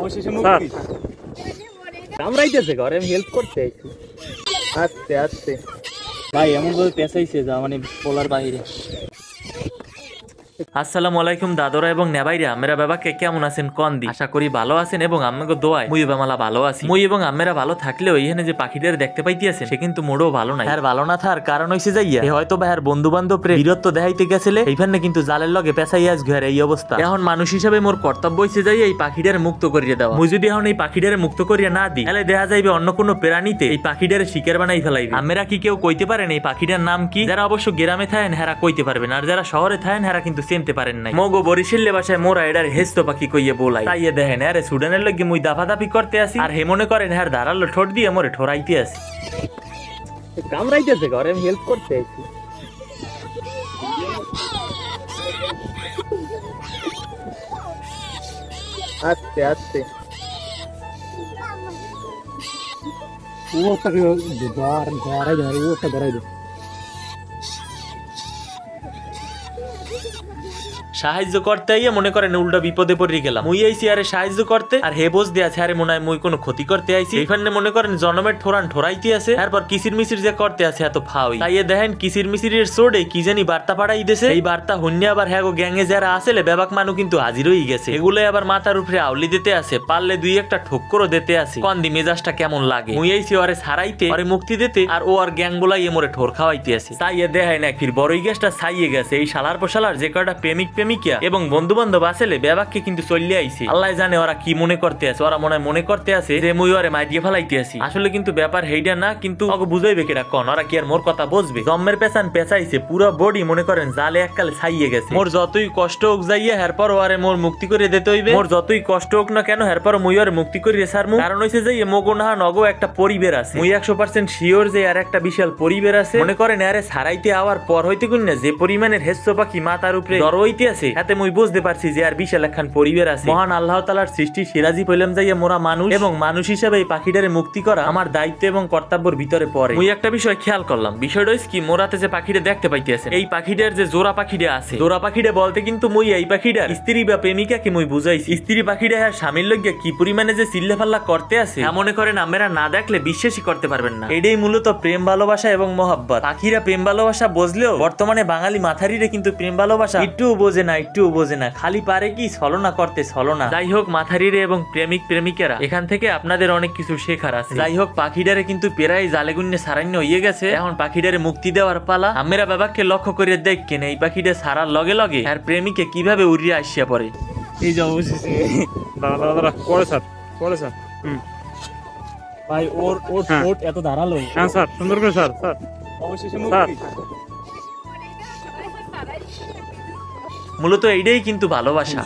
অবশেষে মুক্তি। কামড়াইতেছে ঘরে, আমি হেল্প করতে আইছি। আস্তে আস্তে ভাই এমন ভাবে পেঁচাইছে যা মানে বলার বাইরে। আসসালামু আলাইকুম দাদরা এবং নেবাইরা, মেরা বাবাকে কেমন আছেন কোন দি? আশা করি ভালো আছেন এবং আপনাকে দোয়ায় মুই বামালা ভালো আছি। মুই এবং আমেরা ভালো থাকলেও এখানে যে পাখিদের দেখতে পাইতেছেন সে কিন্তু মোড়ও ভালো নাই। আর ভালো না থাকার কারণ হইছে যাইয়া হয়তো ভাইয়ার বন্ধু বান্ধব বীরত্ব দেখাইতে গেছিলে এইখানে কিন্তু জালের লগে পেঁচাই আজ ঘের এই অবস্থা। এখন মানুষ হিসাবে মোর কর্তব্য হইছে যাই এই পাখিটারে মুক্ত করিয়ে দেওয়া। মুই যদি এখন এই পাখিটারে মুক্ত করিয়ে না দিই তাহলে দেখা যাইবে অন্য কোনো প্রাণীতে এই পাখিটারে শিকার বানাই ফেলাইবে। আমেরা কি কেউ কইতে পারেন এই পাখিটার নাম কি? যারা অবশ্য গ্রামে থাকেন হেরা কইতে পারবেন, আর যারা শহরে থাকেন হেরা কিন্তু চিনতে পারেন নাই। মগো বরিশালে ভাষায় মোরা এটার হেস্ত পাখি কইয়ে বলাই। তাই দেখেন আরে সুডানের লগে মুই দাফাদাফি করতে আসি আর হে মনে করেন হ্যার ধারালো ঠোঁট দিয়ে মোরে ঠোরাইতে আসি। কামড়াইতেছে ঘরে, আমি হেল্প করতে আইছি। আস্তে আস্তে সাহায্য করতে আইয়া মনে করেন উল্টা বিপদে পড়ে গেলাম। মুই আইছি আরে সাহায্য করতে আর হে বোঝ দিয়ে আছে আরে মনে হয় মুই কোনো ক্ষতি করতে আইছি। এখানে মনে করেন জনমের ঠোরান ঠোরাইতে আছে, তারপর কিসির মিসির যে করতে আছে এত ফাউই। তাই দেখেন কিসির মিসিরের সোডে কি জানি বার্তা পাঠাই দিয়েছে। এই বার্তা হন্যে আবার হ্যাগো গ্যাংয়ে যারা আসলে বেবাক মানু কিন্তু হাজির হয়ে গেছে। এগুলো আবার মাথার উপরে আউলি দিতে আছে, পারলে দুই একটা ঠোক্করও দিতে আছে। কন্দি মেজাজটা কেমন লাগে। মুই আইছি ওরে ছাড়াইতে ওরে মুক্তি দিতে আর ও আর গ্যাং বলাই মোরে ঠোর খাওয়াইতে আছে। তাই দেখায় না ফির বড়ই গ্যাসটা ছাইয়ে গেছে। এই শালার পোশালার যে কয়টা প্রেমিক প্রেমিকা এবং বন্ধু বান্ধব আসলে বেবাককে কিন্তু চলে আইছে। আল্লাহ জানে ওরা কি মনে করতে আছে। ওরা মনে করতে আছে যে মুই ওরে মাইরিয়ে ফেলাইতে আছি। আসলে কিন্তু ব্যাপার হেইডা না, কিন্তু ওকে বুঝাইবে কেডা কোন? ওরা কি আর মোর কথা বুঝবে? জম্মের পেছান পেঁচাইছে, পুরো বডি মনে করেন জালে এককালে ছাইয়ে গেছে। মোর যতই কষ্ট হোক যাইয়া এরপর ওরে মোর মুক্তি করে দিতে হইবে। মোর যতই কষ্ট হোক না কেন এরপর মুই ওরে মুক্তি করিয়ে ছাড়মু। কারণ হইছে যে মগো না নগো একটা পরিবের আছে। মুই 100% শিওর যে আর একটা বিশাল পরিবের আছে। মনে করেন আরে ছাড়াইতে আওয়ার পর হইতে কোন না যে পরিমাণের হেস্য পাখি মাথার উপরে জড় হইতে আছে এতে মুই বুঝতে পারছি যে আর বিশাল একখান পরিবের আছে। মহান আল্লাহ তাআলার সৃষ্টি সিরাজি পইলাম যাইয়া মোরা মানুষ এবং মানুষ হিসেবে এই পাখিটারে মুক্তি করা আমার দায়িত্ব এবং কর্তব্যের ভিতরে পড়ে। মুই একটা বিষয় খেয়াল করলাম। বিষয়টা হইছে কি মোরাতে যে পাখিটা দেখতে পাইতেছে এই পাখিটার যে জোড়া পাখিটা আছে, জোড়া পাখিটা বলতে কিন্তু মুই এই পাখিটার স্ত্রী বা প্রেমিকা কি মুই বুঝাইছি। স্ত্রী পাখিটা হ্যাঁ স্বামীর লইয়া কি পরিমাণে যে চিল্লা ফাল্লা করতে আছে মনে করেন আমরা না দেখলে বিশ্বাসই করতে পারবেন না। এটাই মূলত প্রেম ভালোবাসা এবং মহব্বত। পাখিরা প্রেম ভালোবাসা বুঝলেও বর্তমানে বাঙালি মাথারিরে কিন্তু প্রেম ভালোবাসা একটুও বোঝে না, একটুও বোঝে না। খালি পারে কি ছলনা করতে ছলনা। যাই হোক মাথারিরে এবং প্রেমিক প্রেমিকেরা এখান থেকে আপনাদের অনেক কিছু শেখার আছে। যাই হোক পাখিটারে কিন্তু প্রায় জালে গুন্নে সারান্য হয়ে গেছে। এখন পাখিটারে মুক্তি দেওয়ার পালা। আমরা বাবাকে লক্ষ্য করে দেখেন এই পাখিটা ছাড়ার লগে লগে আর প্রেমিকে কিভাবে উড়িয়ে আসিয়া পড়ে। এই যে অবশেষে দাদা করে স্যার, করে স্যার। ভাই ওর ঠোঁট এত ধারালো। হ্যাঁ স্যার, সুন্দর করে স্যার। স্যার অবশেষে মুক্তি। মূলত এইটাই কিন্তু ভালোবাসা।